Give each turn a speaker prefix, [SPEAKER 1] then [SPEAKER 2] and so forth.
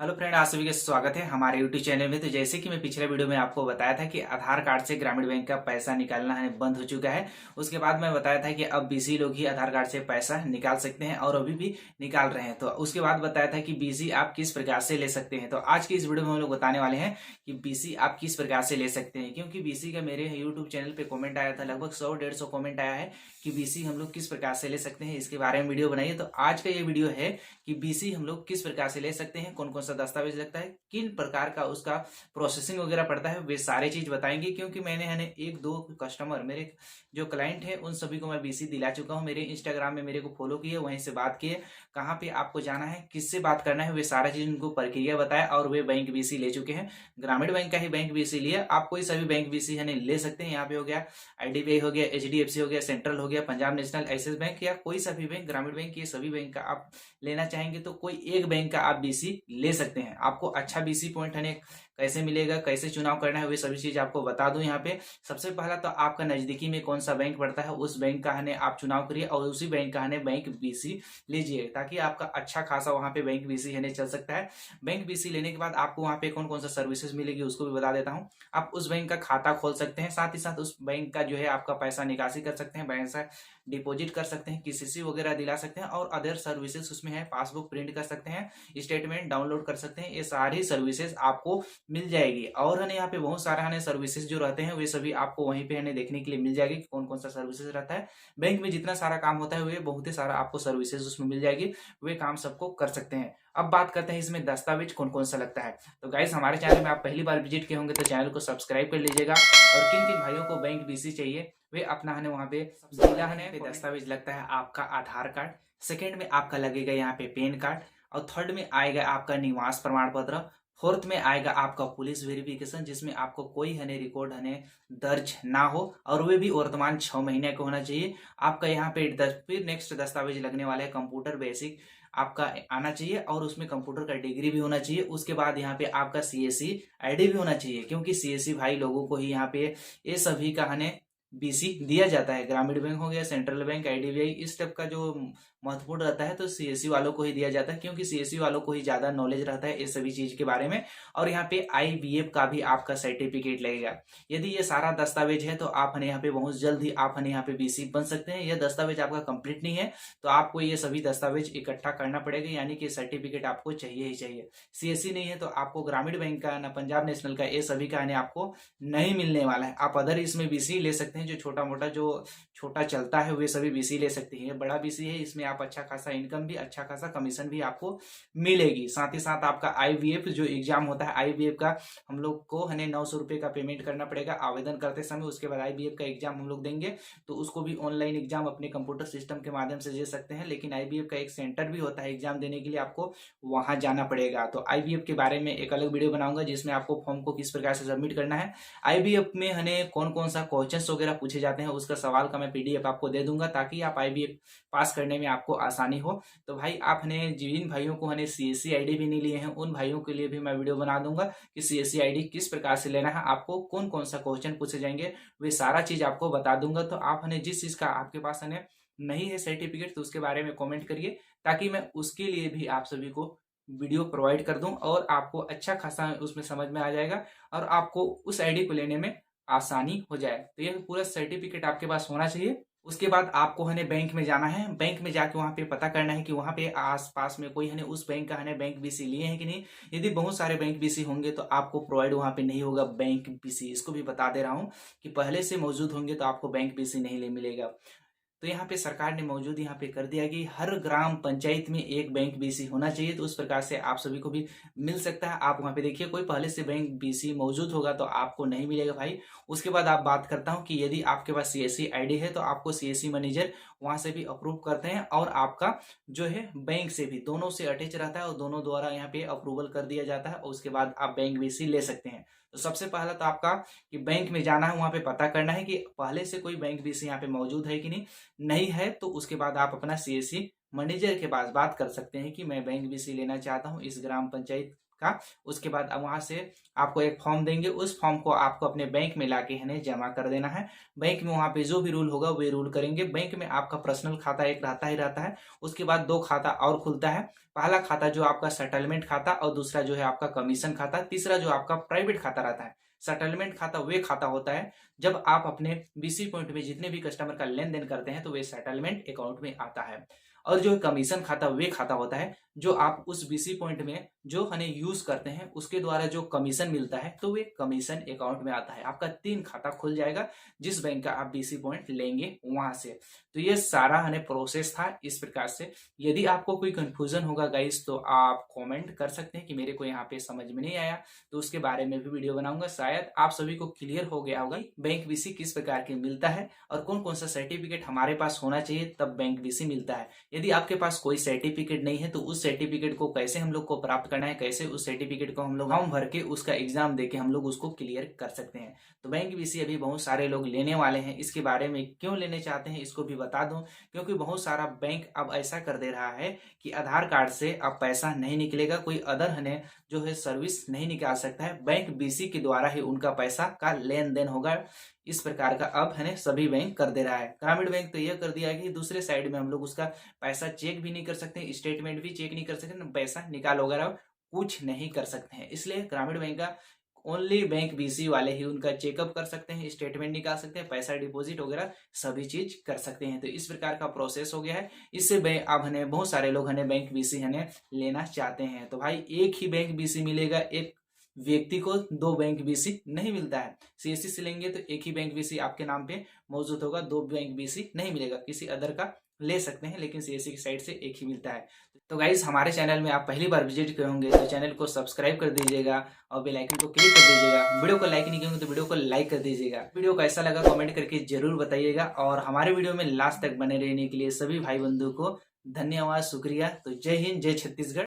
[SPEAKER 1] Hello friend, आप सभी का स्वागत है हमारे यूट्यूब चैनल में। तो जैसे कि मैं पिछले वीडियो में आपको बताया था कि आधार कार्ड से ग्रामीण बैंक का पैसा निकालना है बंद हो चुका है। उसके बाद मैं बताया था कि अब बीसी लोग ही आधार कार्ड से पैसा निकाल सकते हैं और अभी भी निकाल रहे हैं। तो उसके बाद बताया था कि बीसी आप किस प्रकार से ले सकते हैं। तो आज की इस वीडियो में हम लोग बताने वाले हैं कि बीसी आप किस प्रकार से ले सकते हैं, क्योंकि बीसी का मेरे यूट्यूब चैनल पे कॉमेंट आया था, लगभग 100-150 कॉमेंट आया है कि बीसी हम लोग किस प्रकार से ले सकते हैं, इसके बारे में वीडियो बनाइए। तो आज का ये वीडियो है कि बीसी हम लोग किस प्रकार से ले सकते हैं, कौन कौन सा दस्तावेज लगता है, किन प्रकार का उसका प्रोसेसिंग वगैरह पड़ता है, वे सारे चीज बताएंगे। क्योंकि मैंने एक दो कस्टमर, मेरे जो क्लाइंट है, उन सभी को मैं बीसी दिला चुका हूं। मेरे इंस्टाग्राम में मेरे को फॉलो किए, वहीं से बात किए, कहाँ पे आपको जाना है, किससे बात करना है, वे सारा चीज उनको प्रक्रिया बताया और वे बैंक बीसी ले चुके हैं। ग्रामीण बैंक का ही बैंक बीसी लिया, आप कोई सभी बैंक बीसी है ले सकते हैं। यहाँ पे हो गया आईडीबीआई, हो गया एचडीएफसी, हो गया सेंट्रल, हो गया पंजाब नेशनल, एक्सिस बैंक, या कोई सा भी बैंक, ग्रामीण बैंक, ये सभी बैंक का आप लेना चाहेंगे तो कोई एक बैंक का आप बीसी ले सकते हैं। आपको अच्छा बीसी पॉइंट है कैसे मिलेगा, कैसे चुनाव करना है, वे सभी चीज आपको बता दूं। यहाँ पे सबसे पहला तो आपका नजदीकी में कौन सा बैंक पड़ता है, उस बैंक का आप चुनाव करिए और उसी बैंक का बैंक बीसी लीजिए, ताकि आपका अच्छा खासा वहां पे बैंक बीसी चल सकता है। बैंक बीसी लेने के बाद आपको वहां पे कौन कौन सा सर्विसेज मिलेगी उसको भी बता देता हूँ। आप उस बैंक का खाता खोल सकते हैं, साथ ही साथ उस बैंक का आपका पैसा निकासी कर सकते हैं, बैंक से डिपॉजिट कर सकते हैं, केसीसी वगैरह दिला सकते हैं, और अदर सर्विसेज उसमें है। पासबुक प्रिंट कर सकते हैं, स्टेटमेंट डाउनलोड कर सकते हैं, ये सारी सर्विसेज आपको मिल जाएगी। और यहाँ पे बहुत सारा सर्विसेज जो रहते हैं वे सभी आपको वहीं पे देखने के लिए मिल जाएगी कि कौन कौन सा सर्विसेज रहता है। बैंक में जितना सारा काम होता है वे बहुत ही सारा आपको सर्विसेज उसमें मिल जाएगी, वे काम सबको कर सकते हैं। अब बात करते हैं इसमें दस्तावेज कौन कौन सा लगता है। तो गाइस, हमारे चैनल में आप पहली बार विजिट किए होंगे तो चैनल को सब्सक्राइब कर लीजिएगा। और किन किन भाइयों को बैंक बीसी चाहिए वे अपना वहाँ पे जिला पे दस्तावेज लगता है आपका आधार कार्ड, सेकेंड में आपका लगेगा यहाँ पे पैन कार्ड, और थर्ड में आएगा आपका निवास प्रमाण पत्र, फोर्थ में आएगा आपका पुलिस वेरिफिकेशन, जिसमें आपको कोई रिकॉर्ड दर्ज ना हो और वे भी वर्तमान 6 महीने का होना चाहिए। आपका यहाँ पे फिर नेक्स्ट दस्तावेज लगने वाला है कंप्यूटर बेसिक आपका आना चाहिए, और उसमें कंप्यूटर का डिग्री भी होना चाहिए। उसके बाद यहाँ पे आपका सीएससी आईडी भी होना चाहिए, क्योंकि सीएससी भाई लोगों को ही यहाँ पे ये सभी का बीसी दिया जाता है। ग्रामीण बैंक हो गया, सेंट्रल बैंक, आईडीबीआई, इस टाइप का जो महत्वपूर्ण रहता है तो सीएससी वालों को ही दिया जाता है, क्योंकि सीएससी वालों को ही ज्यादा नॉलेज रहता है इस सभी चीज के बारे में। और यहाँ पे आईबीएफ का भी आपका सर्टिफिकेट लगेगा। यदि ये सारा दस्तावेज है तो आप यहाँ पे बहुत जल्द ही आप यहाँ पे बीसी बन सकते हैं। यह दस्तावेज आपका कंप्लीट नहीं है तो आपको ये सभी दस्तावेज इकट्ठा करना पड़ेगा, यानी कि सर्टिफिकेट आपको चाहिए ही चाहिए। सीएससी नहीं है तो आपको ग्रामीण बैंक का ना पंजाब नेशनल का, ये सभी का आपको नहीं मिलने वाला है। आप अदर इसमें बीसी ले सकते हैं, जो छोटा मोटा जो छोटा चलता है वे सभी बीसी ले सकते हैं। ये बड़ा बीसी है, इसमें आप अच्छा खासा इनकम भी, अच्छा खासा कमीशन भी आपको मिलेगी। साथ ही साथ आपका आईवीएफ जो एग्जाम होता है, आईवीएफ का हम लोग को 900 रुपए का पेमेंट करना पड़ेगा आवेदन करते समय। उसके बाद आईवीएफ का एग्जाम हम लोग देंगे, तो उसको भी ऑनलाइन एग्जाम अपने कंप्यूटर सिस्टम के माध्यम से दे सकते हैं। लेकिन आईवीएफ का एक सेंटर भी होता है एग्जाम देने के लिए, आपको वहां जाना पड़ेगा। तो आईवीएफ के बारे में एक अलग वीडियो बनाऊंगा, जिसमें आपको फॉर्म को किस प्रकार से सबमिट करना है, आईबीएफ में कौन कौन सा क्वेश्चंस वगैरह पूछे जाते हैं, उसका सवाल का मैं पीडीएफ आपको दे दूंगा, ताकि आप आईबीएफ पास करने में आपको आसानी हो। तो भाई आप जिन भाइयों को सीएससी आईडी भी नहीं लिए हैं, उन भाइयों के लिए भी मैं वीडियो बना दूंगा कि सीएससी आईडी किस प्रकार से लेना है, आपको कौन कौन सा क्वेश्चन पूछे जाएंगे, वे सारा चीज आपको बता दूंगा। तो आप जिस चीज का आपके पास नहीं है सर्टिफिकेट, तो उसके बारे में कॉमेंट करिए, ताकि मैं उसके लिए भी आप सभी को वीडियो प्रोवाइड कर दूं और आपको अच्छा खासा उसमें समझ में आ जाएगा और आपको उस आईडी को लेने में आसानी हो जाए। तो ये पूरा सर्टिफिकेट आपके पास होना चाहिए। उसके बाद आपको बैंक में जाना है। बैंक में जाके वहां पे पता करना है कि वहां पे आसपास में कोई उस बैंक का बैंक बीसी लिए हैं कि नहीं। यदि बहुत सारे बैंक बीसी होंगे तो आपको प्रोवाइड वहां पे नहीं होगा बैंक बीसी। इसको भी बता दे रहा हूं कि पहले से मौजूद होंगे तो आपको बैंक बीसी नहीं मिलेगा। तो यहाँ पे सरकार ने मौजूद यहाँ पे कर दिया कि हर ग्राम पंचायत में एक बैंक बीसी होना चाहिए। तो उस प्रकार से आप सभी को भी मिल सकता है। आप वहां पे देखिए, कोई पहले से बैंक बीसी मौजूद होगा तो आपको नहीं मिलेगा भाई। उसके बाद आप बात करता हूँ कि यदि आपके पास सीएससी आईडी है तो आपको सीएससी मैनेजर वहां से भी अप्रूव करते हैं, और आपका जो है बैंक से भी, दोनों से अटैच रहता है और दोनों द्वारा यहाँ पे अप्रूवल कर दिया जाता है। और उसके बाद आप बैंक बीसी ले सकते हैं। तो सबसे पहला तो आपका कि बैंक में जाना है, वहां पे पता करना है कि पहले से कोई बैंक बीसी यहाँ पे मौजूद है कि नहीं है तो उसके बाद आप अपना सीएससी मैनेजर के पास बात कर सकते हैं कि मैं बैंक बीसी लेना चाहता हूँ इस ग्राम पंचायत का। उसके बाद अब वहां से आपको एक फॉर्म देंगे, उस फॉर्म को आपको अपने बैंक में लाके है जमा कर देना है। बैंक में वहां पे जो भी रूल होगा वे रूल करेंगे। बैंक में आपका पर्सनल खाता एक रहता ही रहता है। उसके बाद 2 खाता और खुलता है। पहला खाता जो आपका सेटलमेंट खाता और दूसरा जो है आपका कमीशन खाता, तीसरा जो आपका प्राइवेट खाता रहता है। सेटलमेंट खाता वे खाता होता है जब आप अपने बीसी पॉइंट में जितने भी कस्टमर का लेन देन करते हैं तो वे सेटलमेंट अकाउंट में आता है। और जो कमीशन खाता वे खाता होता है जो आप उस बीसी पॉइंट में जो हमें यूज करते हैं उसके द्वारा जो कमीशन मिलता है तो वे कमीशन अकाउंट में आता है। आपका 3 खाता खुल जाएगा जिस बैंक का आप बीसी पॉइंट लेंगे वहां से। तो ये सारा हमें प्रोसेस था इस प्रकार से। यदि आपको कोई कंफ्यूजन होगा गाइस तो आप कमेंट कर सकते हैं कि मेरे को यहाँ पे समझ में नहीं आया, तो उसके बारे में भी वीडियो बनाऊंगा। शायद आप सभी को क्लियर हो गया होगा बैंक बीसी किस प्रकार के मिलता है और कौन कौन सा सर्टिफिकेट हमारे पास होना चाहिए तब बैंक बीसी मिलता है। यदि आपके पास कोई सर्टिफिकेट नहीं है तो उस सर्टिफिकेट को कैसे हम लोग को प्राप्त करना है, कैसे उस सर्टिफिकेट को हम लोग फॉर्म भर के उसका एग्जाम देके हम लोग उसको क्लियर कर सकते हैं। तो बैंक बीसी अभी बहुत सारे लोग लेने वाले हैं। इसके बारे में क्यों लेने चाहते हैं इसको भी बता दूं, क्योंकि बहुत सारा बैंक अब ऐसा कर दे रहा है कि आधार कार्ड से अब पैसा नहीं निकलेगा, कोई अदर है जो है सर्विस नहीं निकाल सकता है। बैंक बीसी के द्वारा ही उनका पैसा का लेन देन होगा। इस प्रकार का अब है सभी बैंक कर दे रहा है। ग्रामीण बैंक तो यह कर दिया है कि दूसरे साइड में हम लोग उसका पैसा चेक भी नहीं कर सकते, स्टेटमेंट भी चेक नहीं कर सकते, पैसा निकाल वगैरह कुछ नहीं कर सकते हैं। इसलिए ग्रामीण बैंक का ओनली बैंक बीसी वाले ही उनका चेकअप कर सकते हैं, स्टेटमेंट निकाल सकते हैं, पैसा डिपॉजिट वगैरह सभी चीज कर सकते हैं। तो इस प्रकार का प्रोसेस हो गया है। इससे अब हमें बहुत सारे लोग बैंक बीसी लेना चाहते हैं। तो भाई एक ही बैंक बीसी मिलेगा, एक व्यक्ति को 2 बैंक बीसी नहीं मिलता है। सीएससी से लेंगे तो एक ही बैंक बीसी आपके नाम पे मौजूद होगा, 2 बैंक बीसी नहीं मिलेगा। किसी अदर का ले सकते हैं लेकिन सीएससी की साइड से एक ही मिलता है। तो गाइस हमारे चैनल में आप पहली बार विजिट किए होंगे तो चैनल को सब्सक्राइब कर दीजिएगा और बेल आइकन को क्लिक कर दीजिएगा। वीडियो को लाइक नहीं किए होंगे तो वीडियो को लाइक कर दीजिएगा। वीडियो कैसा लगा कमेंट करके जरूर बताइएगा और हमारे वीडियो में लास्ट तक बने रहने के लिए सभी भाई बंधु को धन्यवाद, शुक्रिया। तो जय हिंद, जय छत्तीसगढ़।